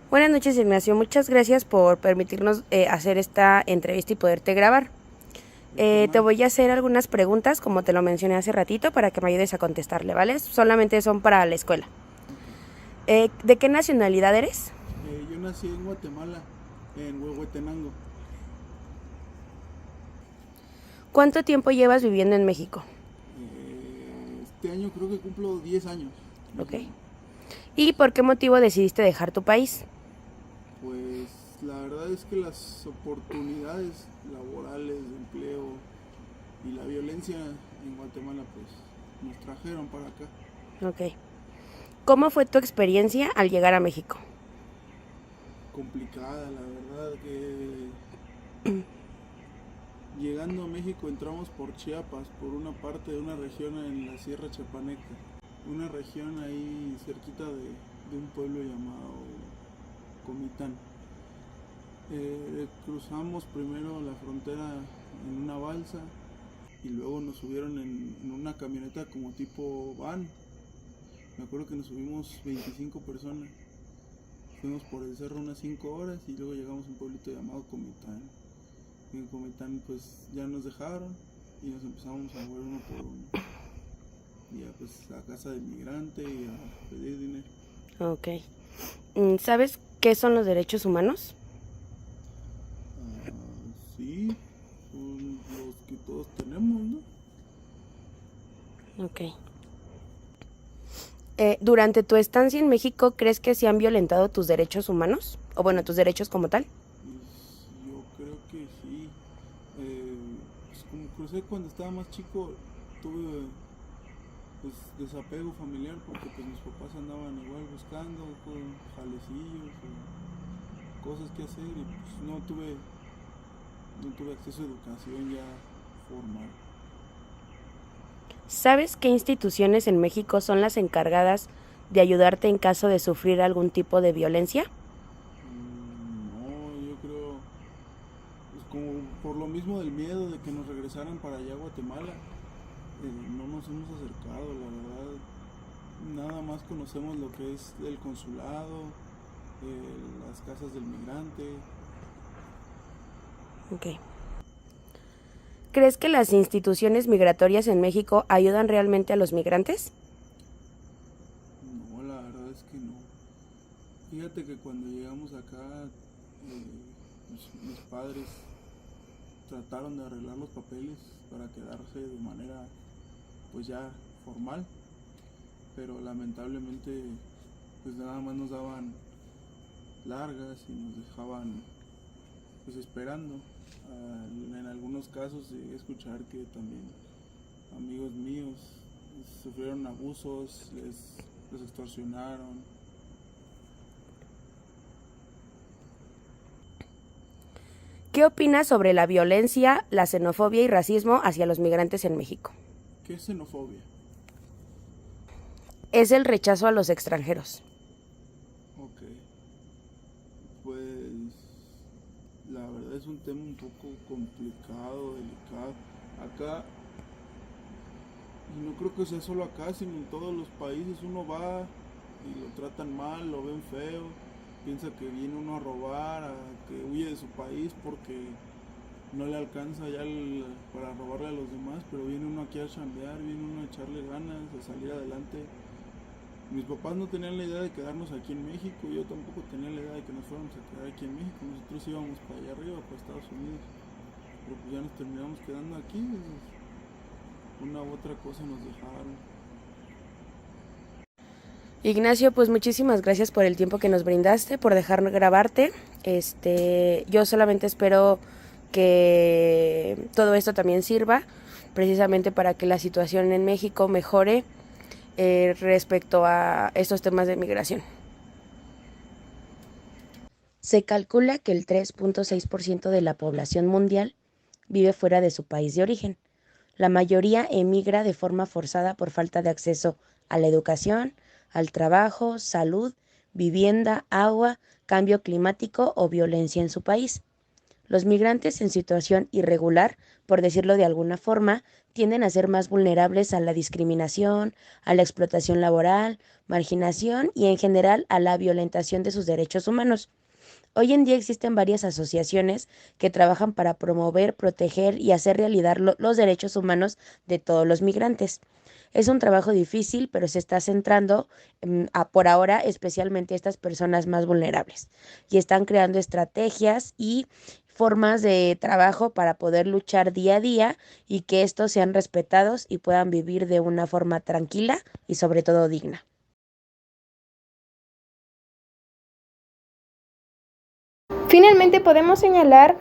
Buenas noches, Ignacio. Muchas gracias por permitirnos hacer esta entrevista y poderte grabar. Te voy a hacer algunas preguntas, como te lo mencioné hace ratito, para que me ayudes a contestarle, ¿vale? Solamente son para la escuela. ¿De qué nacionalidad eres? Yo nací en Guatemala, en Huehuetenango. ¿Cuánto tiempo llevas viviendo en México? Este año creo que cumplo 10 años. Ok. ¿Y por qué motivo decidiste dejar tu país? Pues la verdad es que las oportunidades laborales, de empleo y la violencia en Guatemala pues nos trajeron para acá. Ok. ¿Cómo fue tu experiencia al llegar a México? Complicada, la verdad que llegando a México entramos por Chiapas, por una parte de una región en la Sierra Chapaneca, una región ahí cerquita de un pueblo llamado Comitán. Cruzamos primero la frontera en una balsa y luego nos subieron en una camioneta como tipo van. Me acuerdo que nos subimos 25 personas. Fuimos por el cerro unas 5 horas y luego llegamos a un pueblito llamado Comitán. Y en Comitán pues ya nos dejaron y nos empezamos a mover uno por uno. Y ya pues a casa del migrante y a pedir dinero. Ok. ¿Sabes qué son los derechos humanos? Sí, son los que todos tenemos, ¿no? Ok. Durante tu estancia en México, ¿crees que se han violentado tus derechos humanos? O bueno, tus derechos como tal. Pues, yo creo que sí. Pues como crucé cuando estaba más chico, tuve pues desapego familiar porque pues mis papás andaban igual buscando con jalecillos o cosas que hacer y pues no tuve acceso a educación ya formal. ¿Sabes qué instituciones en México son las encargadas de ayudarte en caso de sufrir algún tipo de violencia? No, yo creo, pues como por lo mismo del miedo de que nos regresaran para allá a Guatemala, no nos hemos acercado, la verdad. Nada más conocemos lo que es el consulado, las casas del migrante. Ok. ¿Crees que las instituciones migratorias en México ayudan realmente a los migrantes? No, la verdad es que no. Fíjate que cuando llegamos acá, mis padres trataron de arreglar los papeles para quedarse de manera pues ya formal, pero lamentablemente pues nada más nos daban largas y nos dejaban pues esperando. En algunos casos llegué a escuchar que también amigos míos sufrieron abusos, les extorsionaron. ¿Qué opinas sobre la violencia, la xenofobia y racismo hacia los migrantes en México? ¿Qué es xenofobia? Es el rechazo a los extranjeros. Ok, pues la verdad es un tema un poco complicado, delicado. Acá, y no creo que sea solo acá, sino en todos los países uno va y lo tratan mal, lo ven feo, piensa que viene uno a robar, que huye de su país porque no le alcanza ya para robarle a los demás, pero viene uno aquí a chambear, viene uno a echarle ganas, a salir adelante. Mis papás no tenían la idea de quedarnos aquí en México, yo tampoco tenía la idea de que nos fuéramos a quedar aquí en México, nosotros íbamos para allá arriba, para Estados Unidos, pero pues ya nos terminamos quedando aquí, una u otra cosa nos dejaron. Ignacio, pues muchísimas gracias por el tiempo que nos brindaste, por dejarnos grabarte. Yo solamente espero que todo esto también sirva precisamente para que la situación en México mejore respecto a estos temas de migración. Se calcula que el 3.6% de la población mundial vive fuera de su país de origen. La mayoría emigra de forma forzada por falta de acceso a la educación, al trabajo, salud, vivienda, agua, cambio climático o violencia en su país. Los migrantes en situación irregular, por decirlo de alguna forma, tienden a ser más vulnerables a la discriminación, a la explotación laboral, marginación y en general a la violentación de sus derechos humanos. Hoy en día existen varias asociaciones que trabajan para promover, proteger y hacer realidad los derechos humanos de todos los migrantes. Es un trabajo difícil, pero se está centrando por ahora especialmente estas personas más vulnerables y están creando estrategias y formas de trabajo para poder luchar día a día y que estos sean respetados y puedan vivir de una forma tranquila y sobre todo digna. Finalmente, podemos señalar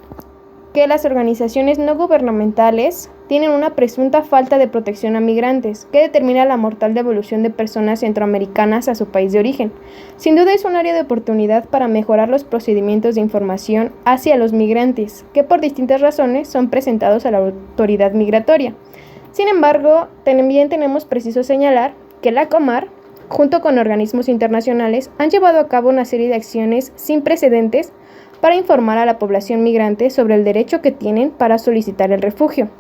que las organizaciones no gubernamentales tienen una presunta falta de protección a migrantes, que determina la mortal devolución de personas centroamericanas a su país de origen. Sin duda es un área de oportunidad para mejorar los procedimientos de información hacia los migrantes, que por distintas razones son presentados a la autoridad migratoria. Sin embargo, también tenemos preciso señalar que la Comar, junto con organismos internacionales, han llevado a cabo una serie de acciones sin precedentes para informar a la población migrante sobre el derecho que tienen para solicitar el refugio.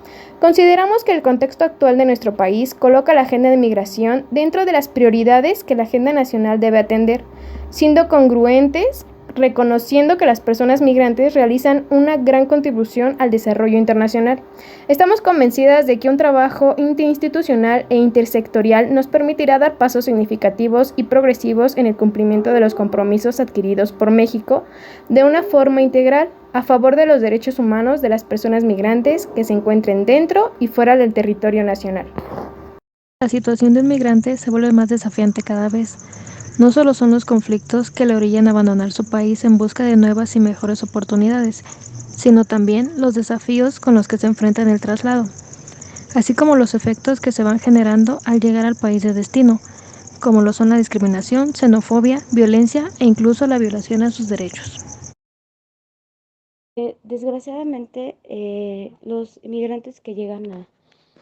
Consideramos que el contexto actual de nuestro país coloca la agenda de migración dentro de las prioridades que la agenda nacional debe atender, siendo congruentes, reconociendo que las personas migrantes realizan una gran contribución al desarrollo internacional. Estamos convencidas de que un trabajo interinstitucional e intersectorial nos permitirá dar pasos significativos y progresivos en el cumplimiento de los compromisos adquiridos por México de una forma integral a favor de los derechos humanos de las personas migrantes que se encuentren dentro y fuera del territorio nacional. La situación del migrante se vuelve más desafiante cada vez. No solo son los conflictos que le orillan a abandonar su país en busca de nuevas y mejores oportunidades, sino también los desafíos con los que se enfrenta en el traslado, así como los efectos que se van generando al llegar al país de destino, como lo son la discriminación, xenofobia, violencia e incluso la violación a sus derechos. Desgraciadamente, los inmigrantes que llegan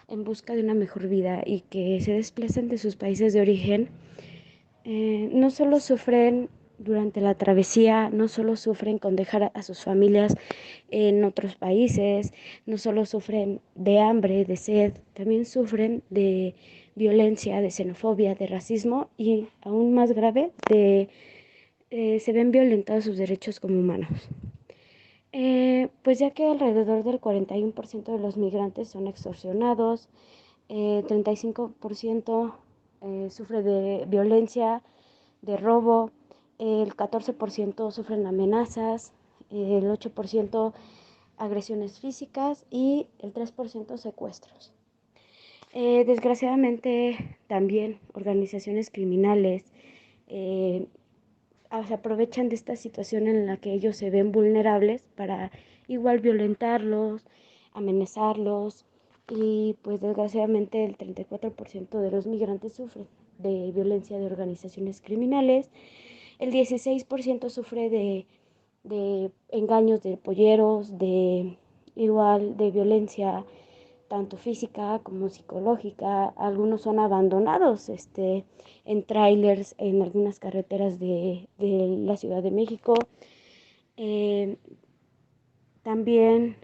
en busca de una mejor vida y que se desplazan de sus países de origen, no solo sufren durante la travesía, no solo sufren con dejar a sus familias en otros países, no solo sufren de hambre, de sed, también sufren de violencia, de xenofobia, de racismo y aún más grave, se ven violentados sus derechos como humanos. Pues ya que alrededor del 41% de los migrantes son extorsionados, 35% sufre de violencia, de robo, el 14% sufren amenazas, el 8% agresiones físicas y el 3% secuestros. Desgraciadamente también organizaciones criminales se aprovechan de esta situación en la que ellos se ven vulnerables para igual violentarlos, amenazarlos y pues desgraciadamente el 34% de los migrantes sufren de violencia de organizaciones criminales, el 16% sufre de engaños de polleros, de igual de violencia tanto física como psicológica. Algunos son abandonados en trailers en algunas carreteras de la Ciudad de México. Eh, también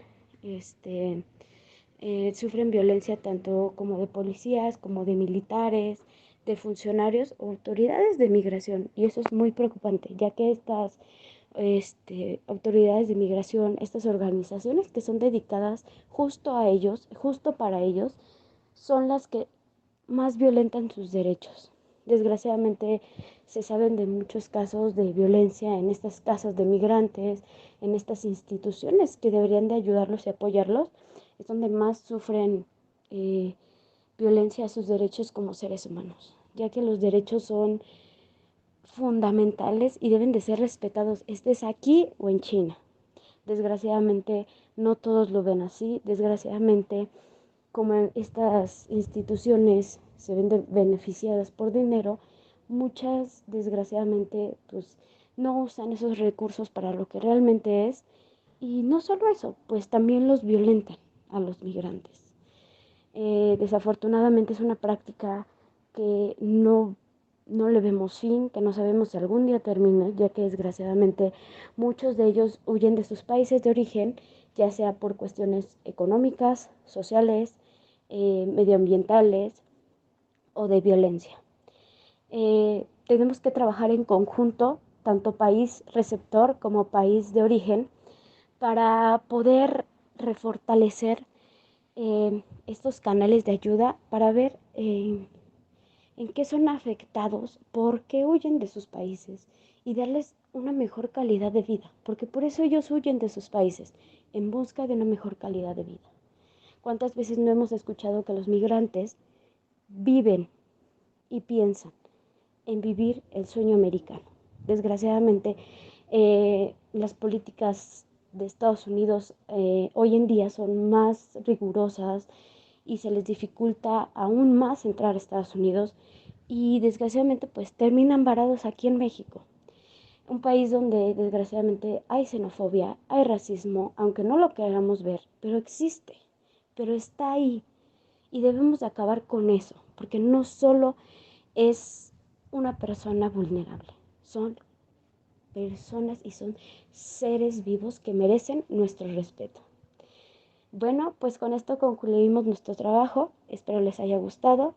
sufren violencia tanto como de policías, como de militares, de funcionarios o autoridades de migración. Y eso es muy preocupante, ya que estas autoridades de migración, estas organizaciones que son dedicadas justo a ellos, justo para ellos, son las que más violentan sus derechos. Desgraciadamente se saben de muchos casos de violencia en estas casas de migrantes, en estas instituciones que deberían de ayudarlos y apoyarlos, es donde más sufren violencia a sus derechos como seres humanos, ya que los derechos son fundamentales y deben de ser respetados, estés aquí o en China. Desgraciadamente no todos lo ven así, desgraciadamente como estas instituciones se ven beneficiadas por dinero, muchas desgraciadamente pues no usan esos recursos para lo que realmente es y no solo eso, pues también los violentan a los migrantes. Desafortunadamente es una práctica que no no le vemos fin, que no sabemos si algún día termine, ya que desgraciadamente muchos de ellos huyen de sus países de origen, ya sea por cuestiones económicas, sociales, medioambientales o de violencia. Tenemos que trabajar en conjunto, tanto país receptor como país de origen, para poder refortalecer estos canales de ayuda para ver en qué son afectados, por qué huyen de sus países y darles una mejor calidad de vida, porque por eso ellos huyen de sus países, en busca de una mejor calidad de vida. ¿Cuántas veces no hemos escuchado que los migrantes viven y piensan en vivir el sueño americano? Desgraciadamente, las políticas de Estados Unidos hoy en día son más rigurosas y se les dificulta aún más entrar a Estados Unidos y desgraciadamente pues terminan varados aquí en México. Un país donde desgraciadamente hay xenofobia, hay racismo, aunque no lo queramos ver, pero existe, pero está ahí y debemos de acabar con eso, porque no solo es una persona vulnerable, son personas y son seres vivos que merecen nuestro respeto. Bueno, pues con esto concluimos nuestro trabajo, espero les haya gustado